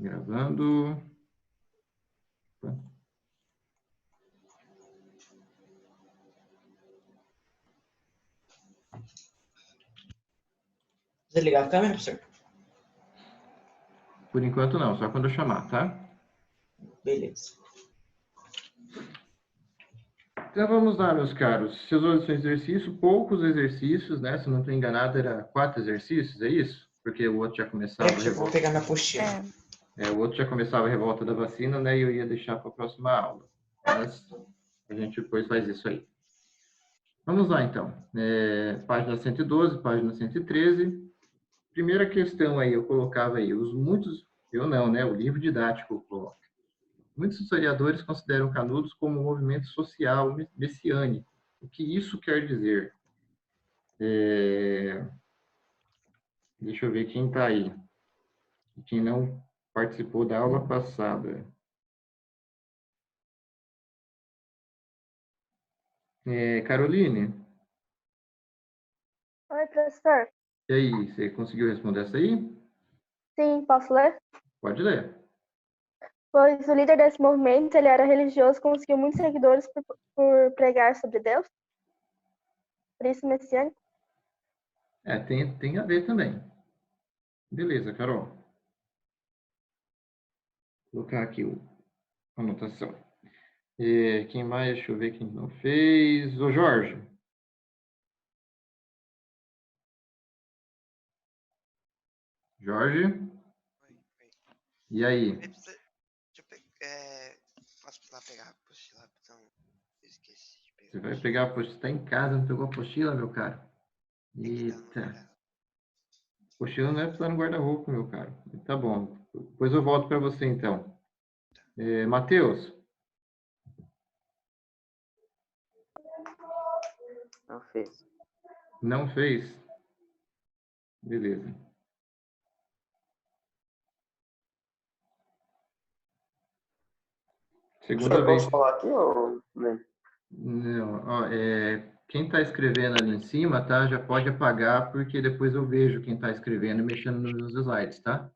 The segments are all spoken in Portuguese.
Gravando. Desligar a câmera, professor? Por enquanto não, só quando eu chamar, tá? Beleza. Então vamos lá, meus caros. Seus olhos são exercício, poucos exercícios, né? Se não estou enganado, era 4 exercícios, é isso? Porque o outro já começava Peraí, eu vou pegar minha apostila. o outro já começava a revolta da vacina, né? E eu ia deixar para a próxima aula. Mas a gente depois faz isso aí. Vamos lá, então. Página 112, página 113. Primeira questão aí, eu colocava aí, eu não, né? O livro didático coloca. Muitos historiadores consideram Canudos como um movimento social messiânico. O que isso quer dizer? Deixa eu ver quem está aí. Quem não participou da aula passada. Caroline, Oi, professor. e aí, você conseguiu responder essa aí? Sim, posso ler? Pode ler. Pois o líder desse movimento, ele era religioso, conseguiu muitos seguidores por pregar sobre Deus. Por isso, messiânico. Tem a ver também. Beleza, Carol. Vou colocar aqui a anotação. Quem mais? Deixa eu ver quem não fez. Ô, Jorge. Jorge? Oi. E aí? Posso lá pegar a apostila, rapidão? Eu esqueci de pegar. Você vai pegar a apostila? Você está em casa, não pegou a apostila, meu cara? Tem que estar no Eita. lugar. Apostila não é precisar no guarda-roupa, meu cara. Tá bom. Depois eu volto para você, então. Matheus? Não fez. Não fez? Beleza. Segunda Eu vez. posso falar aqui ou não? Não, ó, quem está escrevendo ali em cima, tá? Já pode apagar, porque depois eu vejo quem está escrevendo e mexendo nos slides, tá?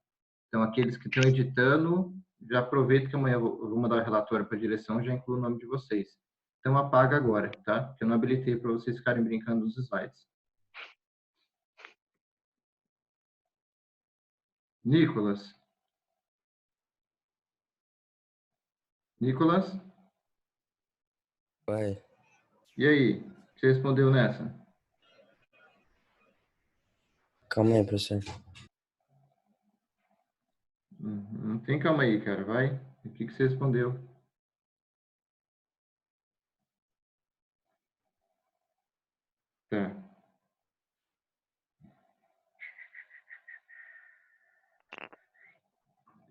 Então, aqueles que estão editando, já aproveito que amanhã eu vou mandar o relatório para a direção, já incluo o nome de vocês. Então, apaga agora, tá? Porque eu não habilitei para vocês ficarem brincando nos slides. Nicolas? Nicolas? Vai. E aí? O que você respondeu nessa? Calma aí, professor. Não tem calma aí, cara. Vai. O que você respondeu? Tá.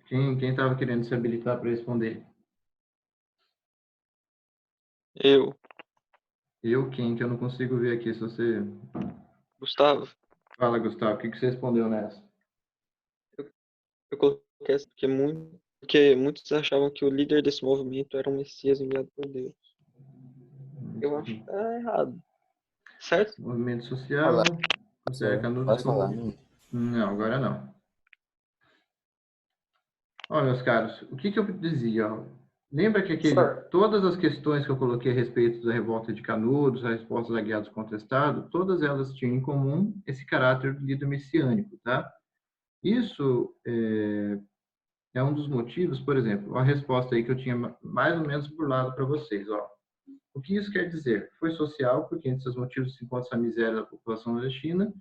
Quem estava querendo se habilitar para responder? Eu, Eu, quem? Que eu não consigo ver aqui. Se você... Gustavo, Fala, Gustavo. O que você respondeu nessa? eu coloquei essa porque muitos achavam que o líder desse movimento era um Messias enviado por Deus. Eu acho que tá errado. Certo? Movimento social. Olá. Considera Canudos Posso falar? como... Não, agora não. Ó, meus caros, o que eu dizia? Ó? Lembra que todas as questões que eu coloquei a respeito da revolta de Canudos, a resposta da Guerra dos Contestados, todas elas tinham em comum esse caráter do líder messiânico, tá? Isso é um dos motivos, por exemplo, a resposta aí que eu tinha mais ou menos burlado para vocês, ó. O que isso quer dizer? Foi social, porque entre seus motivos se encontra a miséria da população nordestina,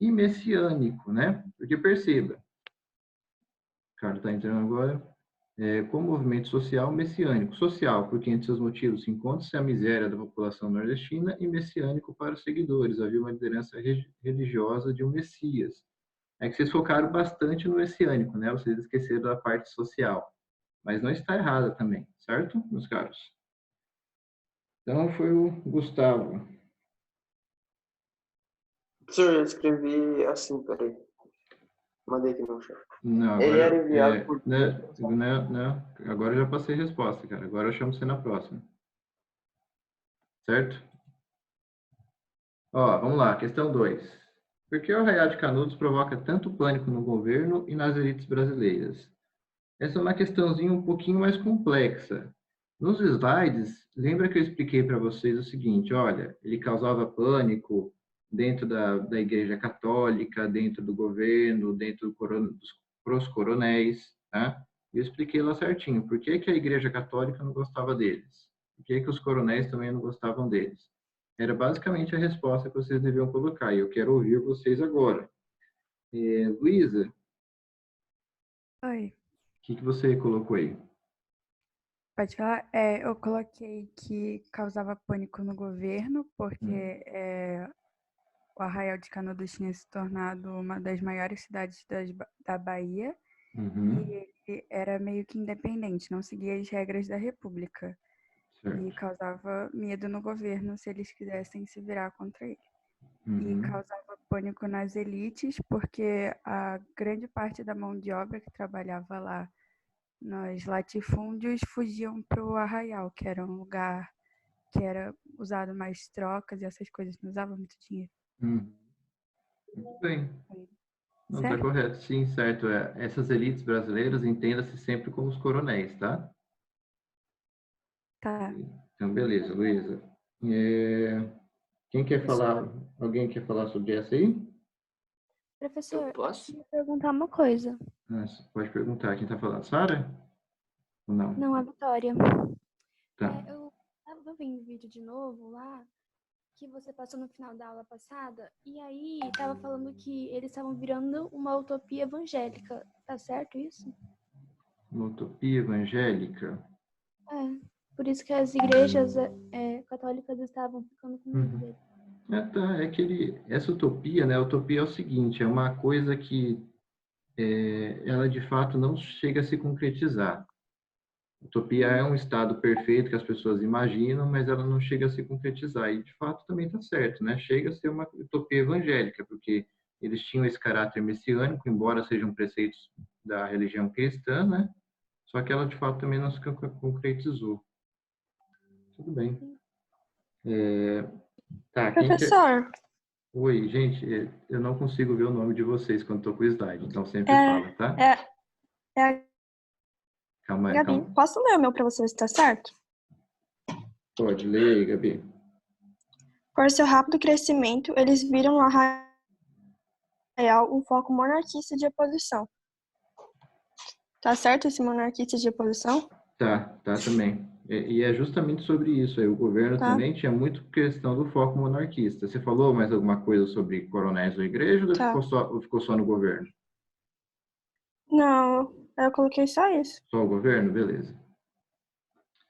e messiânico, né? Porque perceba, o cara está entrando agora, como movimento social messiânico. Social, porque entre seus motivos se encontra-se a miséria da população nordestina, e messiânico para os seguidores. Havia uma liderança religiosa de um Messias. É que vocês focaram bastante no messiânico, né? Vocês esqueceram da parte social. Mas não está errada também, certo, meus caros? Então, foi o Gustavo. Professor, eu escrevi assim, peraí. Mandei aqui no chat. Não, Ele era agora... enviado por... Não, agora eu já passei a resposta, cara. Agora eu chamo você na próxima. Certo? Ó, vamos lá, questão 2. Por que o Arraial de Canudos provoca tanto pânico no governo e nas elites brasileiras? Essa é uma questãozinha um pouquinho mais complexa. Nos slides, lembra que eu expliquei para vocês o seguinte, olha, ele causava pânico dentro da Igreja Católica, dentro do governo, dentro pros coronéis, tá? Eu expliquei lá certinho por que que a Igreja Católica não gostava deles, por que que os coronéis também não gostavam deles. Era basicamente a resposta que vocês deviam colocar, e eu quero ouvir vocês agora. Luísa, Oi, o que que você colocou aí? pode falar? Eu coloquei que causava pânico no governo, porque o Arraial de Canudos tinha se tornado uma das maiores cidades da Bahia Uhum, e ele era meio que independente, não seguia as regras da República e certo. causava medo no governo se eles quisessem se virar contra ele. E Uhum, causava pânico nas elites, porque a grande parte da mão de obra que trabalhava lá nos latifúndios fugiam para o Arraial, que era um lugar que era usado mais trocas e essas coisas, não usava muito dinheiro. uhum. Muito bem. Não, está Certo? correto. Sim, certo. Essas elites brasileiras entenda-se sempre como os coronéis, tá? Tá. Então, beleza, Luísa. É, Quem quer Professor, falar? Alguém quer falar sobre essa aí? Eu professor, eu posso? queria perguntar uma coisa. Você pode perguntar. Quem está falando? Sara? Ou não? Não, a Vitória. Tá. Eu estava vendo o vídeo de novo lá, que você passou no final da aula passada, e aí estava falando que eles estavam virando uma utopia evangélica. Tá certo isso? Uma utopia evangélica. É. Por isso que as igrejas católicas estavam ficando com medo Uhum. dele. Tá. É que essa utopia, né? A utopia é o seguinte, é uma coisa que ela de fato não chega a se concretizar. Utopia é um estado perfeito que as pessoas imaginam, mas ela não chega a se concretizar. E, de fato, também está certo, né? Chega a ser uma utopia evangélica, porque eles tinham esse caráter messiânico, embora sejam preceitos da religião cristã, né? Só que ela, de fato, também não se concretizou. Tudo bem. Tá, quem quer... Professor, Oi, gente, eu não consigo ver o nome de vocês quando estou com o slide, então sempre é, fala, tá? é, é a Calma aí, Gabi. calma. Posso ler o meu para você ver se está certo? Pode, leia aí, Gabi. Por seu rápido crescimento, eles viram no Arraial um foco monarquista de oposição. Tá certo esse monarquista de oposição? Tá também. E é justamente sobre isso. Aí, o governo Tá, também tinha muito questão do foco monarquista. Você falou mais alguma coisa sobre coronéis da igreja ou tá. ficou só no governo? Não, eu coloquei só isso. Só o governo? Beleza.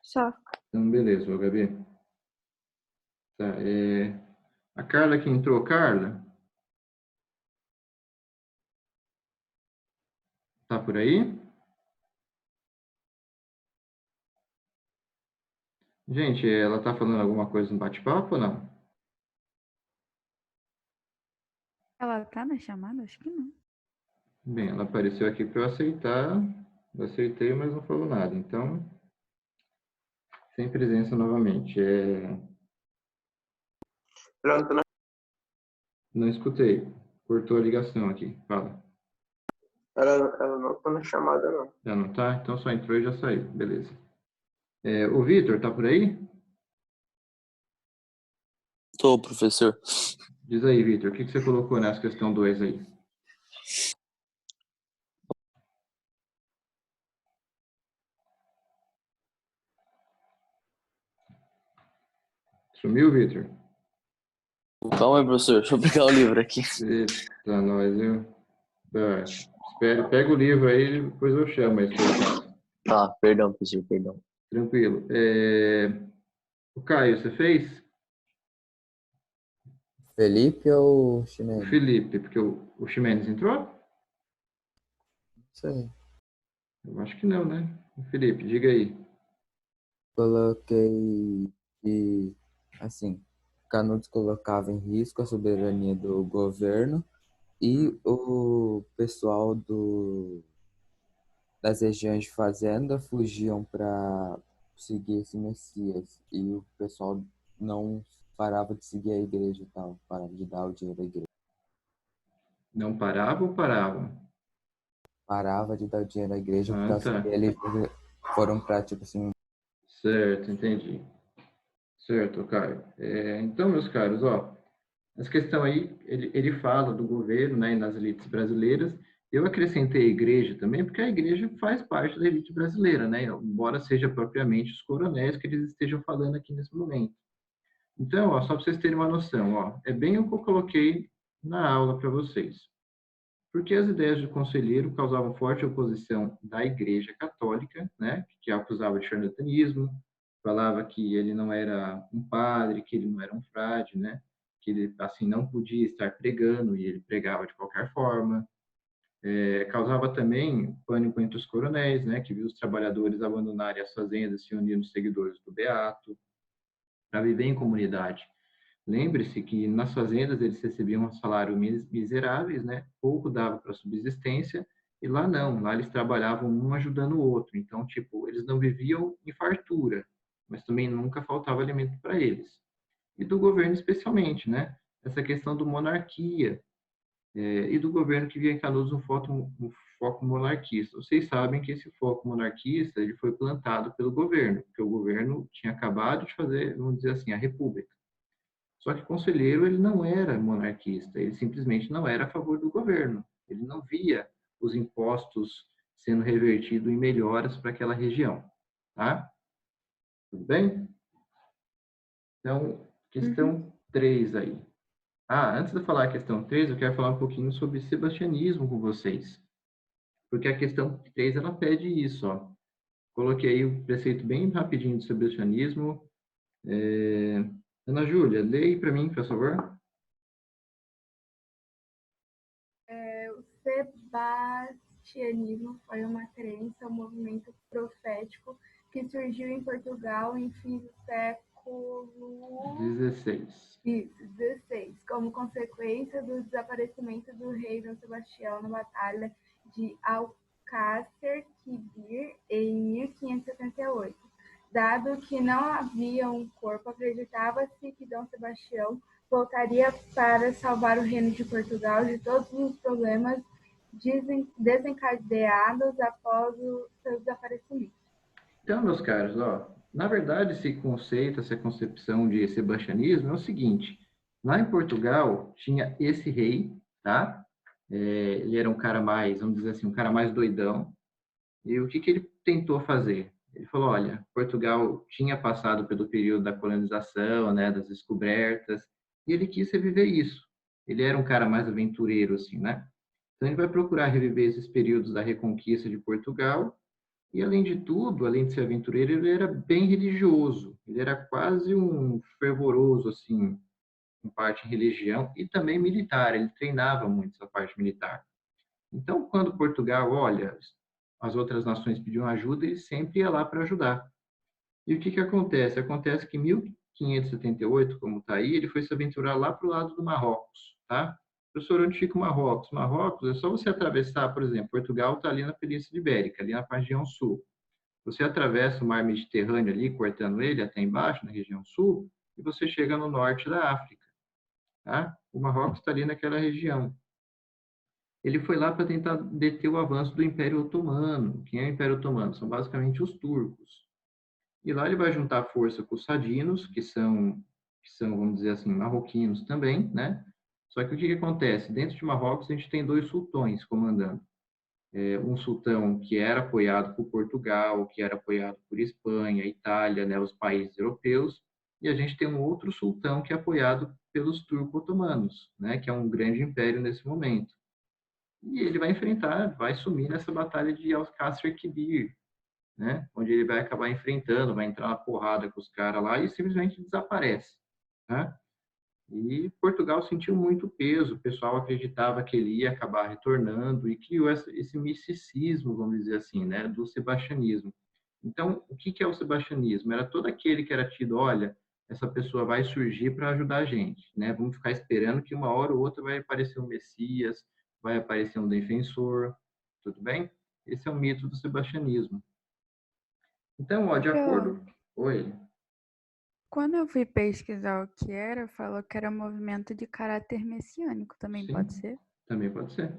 Só. Então, beleza, ô, Gabi. Tá, a Carla que entrou, Carla, tá por aí? Gente, ela tá falando alguma coisa no bate-papo ou não? Ela tá na chamada? Acho que não. Bem, ela apareceu aqui para eu aceitar. Eu aceitei, mas não falou nada. Então, sem presença novamente. Pronto, né? Não escutei. Cortou a ligação aqui. Fala. Ela não tá na chamada, não. Já não tá? Então só entrou e já saiu. Beleza. O Vitor, tá por aí? Tô, professor. Diz aí, Vitor, o que você colocou nessa questão 2 aí? Sumiu, Vitor? Calma aí, professor. Deixa eu pegar o livro aqui. Eita, nós, viu? Tá. Espera, pega o livro aí, depois eu chamo aí, se for o caso. Tá, perdão, professor, perdão. Tranquilo. O Caio, você fez? Felipe ou O Chinês? Felipe, porque o Ximenes entrou? Isso aí. Eu acho que não, né? O Felipe, diga aí. Coloquei que, assim, Canudos colocava em risco a soberania do governo e o pessoal das regiões de fazenda fugiam para seguir esse Messias e o pessoal não parava de seguir a igreja e tal, parava de dar o dinheiro à igreja. Não parava ou parava? parava de dar dinheiro à igreja por Ah, causa tá. que eles foram pra, tipo assim, Certo, entendi. Certo, Caio. Então, meus caros, ó, essa questão aí, ele fala do governo, né, e nas elites brasileiras. Eu acrescentei a igreja também, porque a igreja faz parte da elite brasileira, né, embora seja propriamente os coronéis que eles estejam falando aqui nesse momento. Então, ó, só para vocês terem uma noção, ó, é bem o que eu coloquei na aula para vocês. Porque as ideias do conselheiro causavam forte oposição da Igreja Católica, né, que acusava de charlatanismo, falava que ele não era um padre, que ele não era um frade, né, que ele assim não podia estar pregando e ele pregava de qualquer forma. Causava também pânico entre os coronéis, né, que viu os trabalhadores abandonarem as fazendas e se unir nos seguidores do Beato para viver em comunidade. Lembre-se que nas fazendas eles recebiam um salário miseráveis, né? Pouco dava para subsistência, e lá não, lá eles trabalhavam um ajudando o outro. Então, tipo, eles não viviam em fartura, mas também nunca faltava alimento para eles. E do governo especialmente, né? Essa questão do monarquia, e do governo que via em Canudos um foco monarquista. Vocês sabem que esse foco monarquista ele foi plantado pelo governo, porque o governo tinha acabado de fazer, vamos dizer assim, a república. Só que o conselheiro ele não era monarquista, ele simplesmente não era a favor do governo. Ele não via os impostos sendo revertidos em melhoras para aquela região, tá? Tudo bem? Então, questão 3 aí. Antes de eu falar a questão 3, eu quero falar um pouquinho sobre sebastianismo com vocês. Porque a questão 3, ela pede isso, ó. Coloquei aí o preceito bem rapidinho do sebastianismo. Ana Júlia, leia para mim, por favor. O sebastianismo foi uma crença, um movimento profético que surgiu em Portugal em fim do século 16. XVI, como consequência do desaparecimento do rei Dom Sebastião na Batalha de Alcácer Quibir em 1578. Dado que não havia um corpo, acreditava-se que Dom Sebastião voltaria para salvar o reino de Portugal de todos os problemas desencadeados após o seu desaparecimento. Então, meus caros, ó, na verdade, esse conceito, essa concepção de sebastianismo é o seguinte: lá em Portugal tinha esse rei, tá? Ele era um cara mais, vamos dizer assim, um cara mais doidão. E o que ele tentou fazer? Ele falou: olha, Portugal tinha passado pelo período da colonização, né, das descobertas, e ele quis reviver isso. Ele era um cara mais aventureiro, assim, né? Então ele vai procurar reviver esses períodos da reconquista de Portugal. E, além de tudo, além de ser aventureiro, ele era bem religioso. Ele era quase um fervoroso, assim, em parte em religião e também militar. Ele treinava muito essa parte militar. Então, quando Portugal, olha, as outras nações pediam ajuda, ele sempre ia lá para ajudar. E o que acontece? Acontece que em 1578, como está aí, ele foi se aventurar lá para o lado do Marrocos, tá? Professor, onde fica o Marrocos? Marrocos é só você atravessar, por exemplo, Portugal está ali na Península Ibérica, ali na região sul. Você atravessa o mar Mediterrâneo ali, cortando ele até embaixo, na região sul, e você chega no norte da África, tá? O Marrocos está ali naquela região. Ele foi lá para tentar deter o avanço do Império Otomano. Quem é o Império Otomano? São basicamente os turcos. E lá ele vai juntar força com os sadinos, que são, vamos dizer assim, marroquinos também, né? Só que o que acontece? Dentro de Marrocos, a gente tem 2 sultões comandando. Um sultão que era apoiado por Portugal, que era apoiado por Espanha, Itália, né, os países europeus, e a gente tem um outro sultão que é apoiado pelos turco-otomanos, né, que é um grande império nesse momento. E ele vai enfrentar, vai sumir nessa batalha de Alcácer Quibir, né, onde ele vai acabar enfrentando, vai entrar na porrada com os caras lá e simplesmente desaparece, né? E Portugal sentiu muito peso, o pessoal acreditava que ele ia acabar retornando e criou esse misticismo, vamos dizer assim, né, do sebastianismo. Então, o que é o sebastianismo? Era todo aquele que era tido, olha, essa pessoa vai surgir para ajudar a gente, né? Vamos ficar esperando que uma hora ou outra vai aparecer um Messias, vai aparecer um defensor, tudo bem? Esse é o mito do sebastianismo. Então, ó, de acordo... Oi. Quando eu fui pesquisar o que era, falou que era um movimento de caráter messiânico. Também Sim, pode ser? Também pode ser.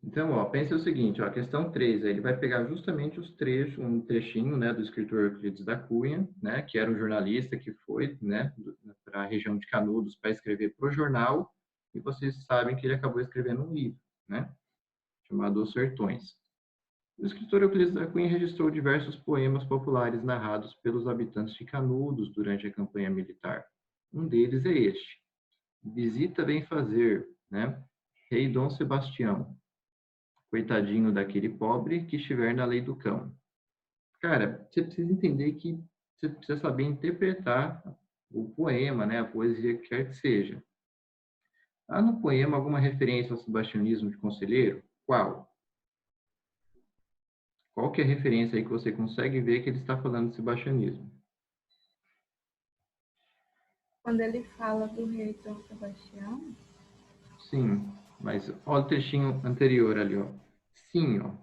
Então, ó, pensa o seguinte, ó, a questão 3, aí ele vai pegar justamente os trechos, um trechinho, né, do escritor Euclides da Cunha, né, que era um jornalista que foi, né, para a região de Canudos para escrever para o jornal, e vocês sabem que ele acabou escrevendo um livro, né, chamado Os Sertões. O escritor Euclides da Cunha registrou diversos poemas populares narrados pelos habitantes de Canudos durante a campanha militar. Um deles é este: Visita vem fazer, né, Rei Dom Sebastião, coitadinho daquele pobre que estiver na lei do cão. Cara, você precisa entender que você precisa saber interpretar o poema, né, a poesia que quer que seja. Há no poema alguma referência ao sebastianismo de conselheiro? Qual? Qual que é a referência aí que você consegue ver que ele está falando de sebastianismo? Quando ele fala do rei Dom Sebastião? Sim, mas olha o trechinho anterior ali, ó. Sim, ó.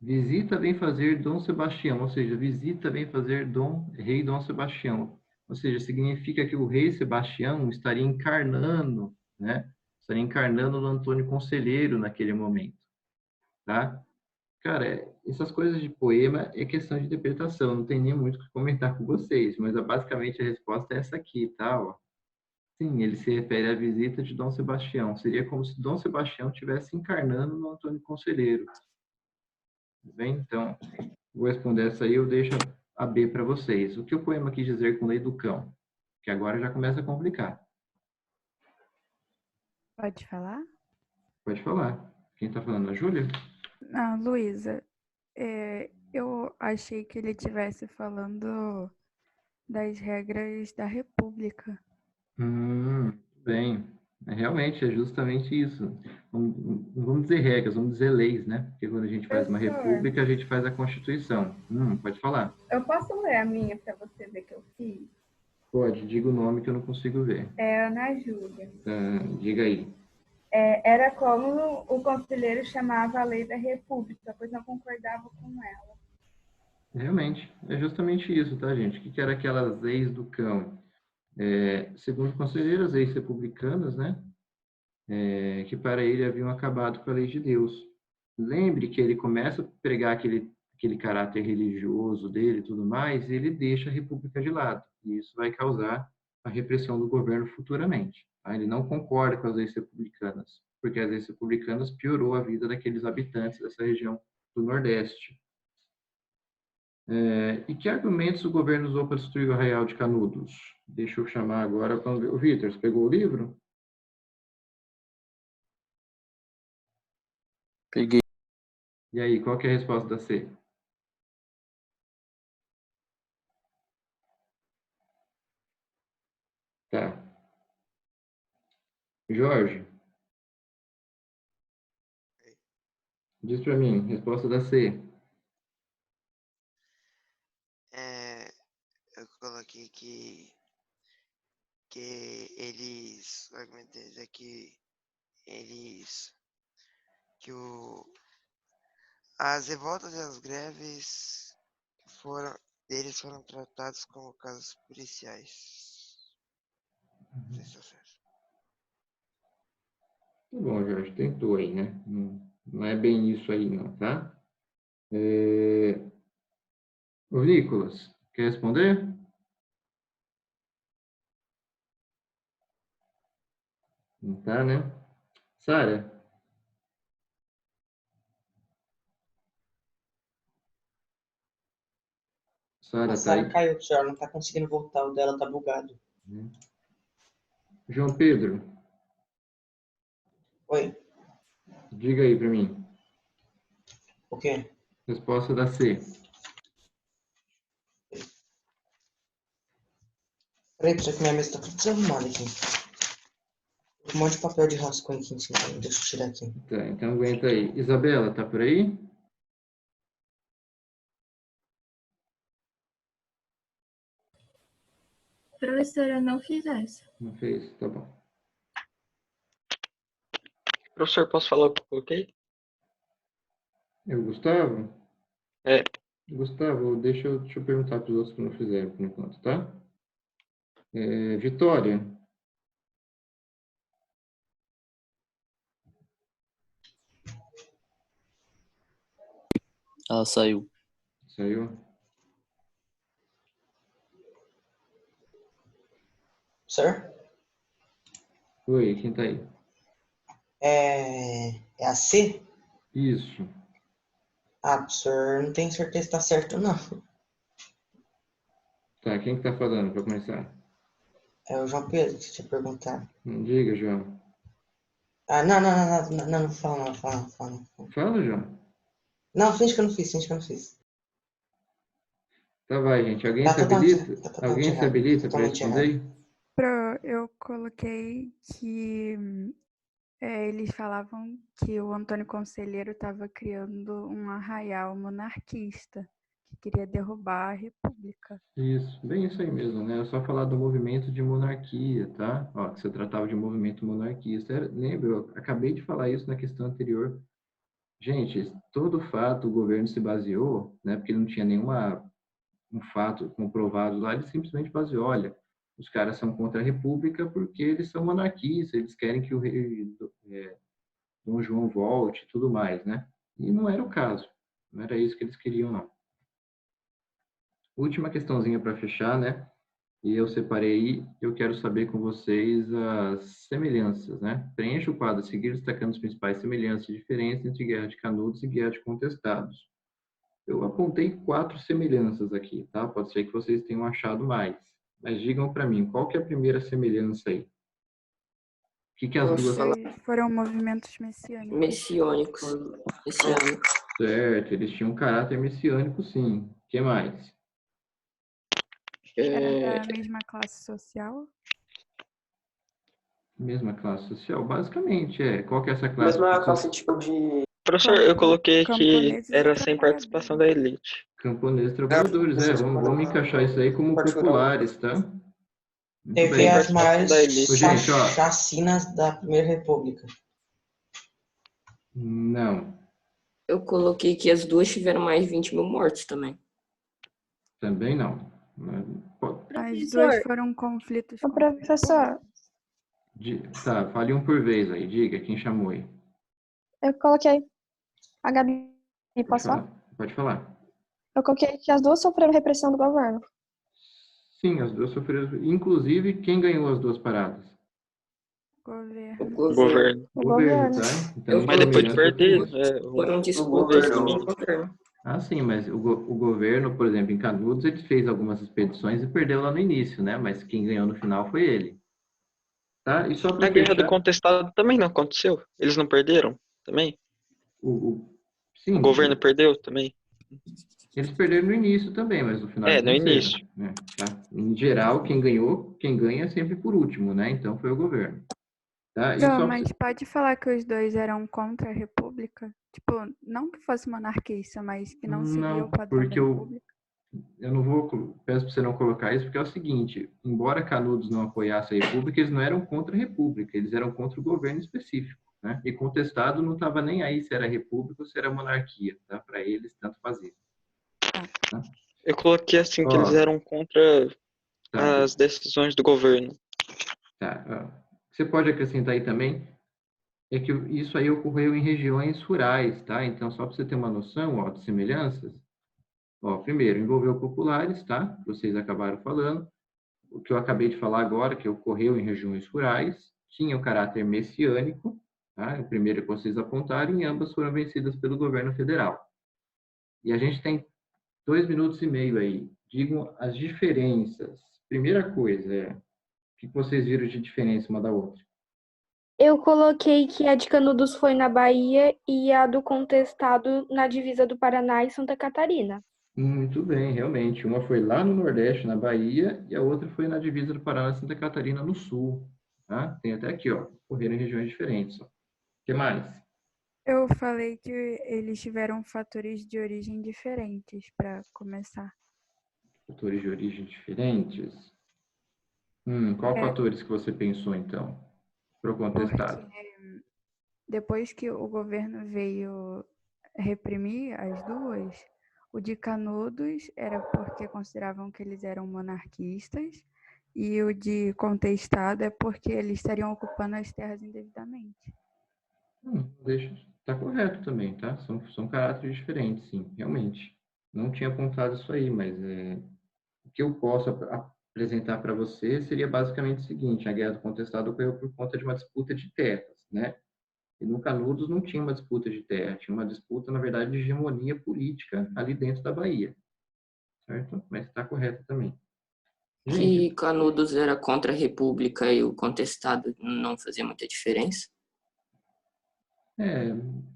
Visita vem fazer Dom Sebastião, ou seja, visita vem fazer Rei Dom Sebastião. Ou seja, significa que o rei Sebastião estaria encarnando, né? Estaria encarnando no Antônio Conselheiro naquele momento, tá? Cara, essas coisas de poema é questão de interpretação, não tem nem muito o que comentar com vocês, mas basicamente a resposta é essa aqui, tá? Ó. Sim, ele se refere à visita de Dom Sebastião. Seria como se Dom Sebastião estivesse encarnando no Antônio Conselheiro. Bem, então, vou responder essa aí, eu deixo a B para vocês. O que o poema quis dizer com lei do cão? Que agora já começa a complicar. Pode falar? Pode falar. Quem está falando? A Júlia? Não, Luísa, eu achei que ele estivesse falando das regras da República. Bem. Realmente, é justamente isso. Não vamos dizer regras, vamos dizer leis, né? Porque quando a gente faz uma república, a gente faz a Constituição. Pode falar. Eu posso ler a minha para você ver que eu fiz? Pode, diga o nome que eu não consigo ver. É Ana Júlia. Diga aí. Era como o conselheiro chamava a lei da República, pois não concordava com ela. Realmente, é justamente isso, tá, gente? O que era aquelas leis do cão? Segundo o conselheiro, as leis republicanas, né? Que para ele haviam acabado com a lei de Deus. Lembre que ele começa a pregar aquele caráter religioso dele e tudo mais, e ele deixa a república de lado. E isso vai causar a repressão do governo futuramente. Tá? Ele não concorda com as leis republicanas, porque as leis republicanas piorou a vida daqueles habitantes dessa região do Nordeste. E que argumentos o governo usou para destruir o Arraial de Canudos? Deixa eu chamar agora para ver. O Vitor, você pegou o livro? Peguei. E aí, qual que é a resposta da C? Tá. Jorge? Diz para mim, resposta da C. Eu coloquei que eles, o argumento deles é que as revoltas e as greves deles foram tratados como casos policiais. Não sei se é certo. Tá bom, Jorge, tentou aí, né? Não é bem isso aí, não, tá? O Nicolas, quer responder? Não tá, né? Sara? Sara A tá aí? Sara caiu, senhor. Não tá conseguindo voltar. O dela tá bugado. João Pedro, Oi. diga aí para mim. O quê? Resposta da C. Peraí, que minha mesa tá tudo desarrumada aqui. Um monte de papel de rascunho aqui em cima. Deixa eu tirar aqui. Tá, então aguenta aí. Isabela, tá por aí? Professora, não fiz essa. Não fez? Tá bom. Professor, posso falar o que eu coloquei? Eu, Gustavo? É. Gustavo, deixa eu perguntar para os outros que não fizeram por enquanto, tá? Vitória? Ela saiu. Saiu? Sir? Oi, quem tá aí? É a C? Isso. Ah, professor, não tenho certeza se tá certo, não. Tá, quem que tá falando para começar? É o João Pedro que você tinha perguntado. Diga, João. Ah, não fala não, fala não. Fala, João. Não, finge que eu não fiz. Tá, vai, gente. Alguém Tá se totalmente, habilita? tá totalmente Alguém se errado. habilita para Totalmente responder? errado. Eu coloquei que eles falavam que o Antônio Conselheiro estava criando um arraial monarquista, que queria derrubar a República. Isso, bem isso aí mesmo, né? É só falar do movimento de monarquia, tá? Ó, que você tratava de movimento monarquista. Lembra, eu acabei de falar isso na questão anterior. Gente, todo fato o governo se baseou, né? Porque não tinha um fato comprovado lá, ele simplesmente baseou, olha, os caras são contra a República porque eles são monarquistas, eles querem que o rei Dom João volte e tudo mais, né? E não era o caso, não era isso que eles queriam, não. Última questãozinha para fechar, né? E eu separei aí, eu quero saber com vocês as semelhanças, né? Preencha o quadro a seguir destacando as principais semelhanças e diferenças entre Guerra de Canudos e Guerra de Contestados. Eu apontei 4 semelhanças aqui, tá? Pode ser que vocês tenham achado mais. Mas digam para mim, qual que é a primeira semelhança aí? O que as duas... Foram movimentos messiânicos. Messiânicos. Certo, eles tinham um caráter messiânico, sim. O que mais? Era da mesma classe social? Mesma classe social, basicamente, é. Qual que é essa classe? Mesma classe, tipo, de... Professor, eu coloquei que era sem participação da elite. Camponeses trabalhadores, vamos encaixar isso aí como populares, tá? Muito Teve bem. as maiores Gente, ó, chacinas da Primeira República. Não. Eu coloquei que as duas tiveram mais de 20 mil mortos também. Também não. As duas foram conflitos. Professor, Tá, fale um por vez aí. Diga, quem chamou aí? eu coloquei. A Gabi, posso falar? Pode falar. Eu coloquei que as duas sofreram repressão do governo. Sim, as duas sofreram. Inclusive, quem ganhou as duas paradas? O governo. O governo, tá? Então, mas depois de perder, foram disputas com o governo. Ah, sim, mas o governo, por exemplo, em Canudos, ele fez algumas expedições e perdeu lá no início, né? Mas quem ganhou no final foi ele. Tá? E só para a Guerra do Contestado também não aconteceu? Eles não perderam também? Sim. O governo perdeu também? Eles perderam no início também, mas no final eles no venceram, início. Né? Tá? Em geral, quem ganha é sempre por último, né? Então foi o governo. Tá? E mas pode falar que os dois eram contra a República? Tipo, não que fosse monarquista, mas que não seguia o padrão da República? Eu não vou, peço para você não colocar isso, porque é o seguinte, embora Canudos não apoiasse a República, eles não eram contra a República, eles eram contra o governo específico, né? E Contestado não estava nem aí se era República ou se era monarquia, tá? Para eles, tanto fazia. Tá? Eu coloquei assim que eles eram contra as decisões do governo. Tá. Você pode acrescentar aí também é que isso aí ocorreu em regiões rurais, tá? Então, só para você ter uma noção, ó, de semelhanças, ó, primeiro, envolveu populares, tá? Vocês acabaram falando. O que eu acabei de falar agora, que ocorreu em regiões rurais, tinha o caráter messiânico, tá? O primeiro que vocês apontaram, e ambas foram vencidas pelo governo federal. E a gente tem 2 minutos e meio aí. Digam as diferenças. Primeira coisa, o que vocês viram de diferença uma da outra? Eu coloquei que a de Canudos foi na Bahia e a do Contestado na divisa do Paraná e Santa Catarina. Muito bem, realmente. Uma foi lá no Nordeste, na Bahia, e a outra foi na divisa do Paraná e Santa Catarina, no Sul. Tá? Tem até aqui, ó, ocorreram em regiões diferentes. Ó. O que mais? Eu falei que eles tiveram fatores de origem diferentes, para começar. Fatores de origem diferentes? Qual fatores que você pensou, então, para o contestado? Porque depois que o governo veio reprimir as duas, o de Canudos era porque consideravam que eles eram monarquistas e o de Contestado é porque eles estariam ocupando as terras indevidamente. Tá correto também, tá? São caráteres diferentes, sim, realmente. Não tinha apontado isso aí, mas o que eu posso apresentar para você seria basicamente o seguinte: a Guerra do Contestado ocorreu por conta de uma disputa de terras, né? E no Canudos não tinha uma disputa de terra, tinha uma disputa, na verdade, de hegemonia política ali dentro da Bahia, certo? Mas está correto também. Que Canudos era contra a República e o contestado não fazia muita diferença?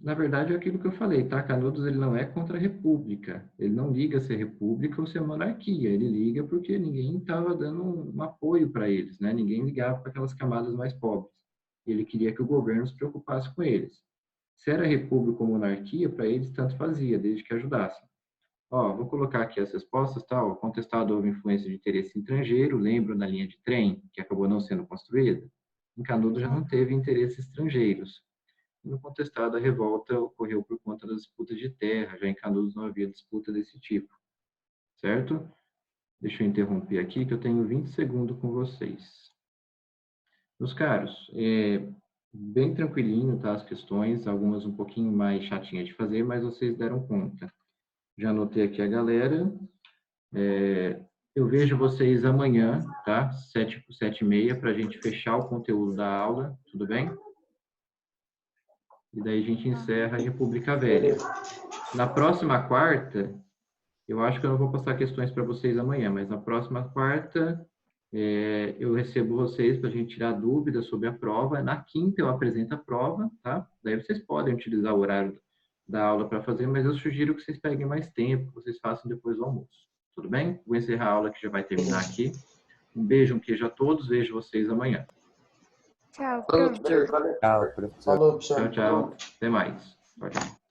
Na verdade é aquilo que eu falei, tá? Canudos ele não é contra a República, ele não liga se é República ou se é monarquia, ele liga porque ninguém estava dando um apoio para eles, né? Ninguém ligava para aquelas camadas mais pobres. Ele queria que o governo se preocupasse com eles. Se era República ou monarquia, para eles tanto fazia, desde que ajudassem. Ó, vou colocar aqui as respostas, tá? O contestado houve influência de interesse estrangeiro, lembro da linha de trem, que acabou não sendo construída? Em Canudos já não teve interesses estrangeiros. No contestado, a revolta ocorreu por conta das disputas de terra, já em Canudos não havia disputa desse tipo, certo? Deixa eu interromper aqui, que eu tenho 20 segundos com vocês. Meus caros, bem tranquilinho, tá, as questões, algumas um pouquinho mais chatinhas de fazer, mas vocês deram conta. Já anotei aqui a galera. Eu vejo vocês amanhã, tá? 7h30, para a gente fechar o conteúdo da aula, tudo bem? E daí a gente encerra em República Velha. Na próxima quarta, eu acho que eu não vou passar questões para vocês amanhã, mas na próxima quarta eu recebo vocês para a gente tirar dúvidas sobre a prova. Na quinta eu apresento a prova, tá? Daí vocês podem utilizar o horário da aula para fazer, mas eu sugiro que vocês peguem mais tempo, que vocês façam depois do almoço. Tudo bem? Vou encerrar a aula que já vai terminar aqui. Um beijo, um queijo a todos. Vejo vocês amanhã. Tchau, Falou, professor. professor. Tchau, professor. Falou, professor. Tchau, tchau. Até mais. Tchau, tchau.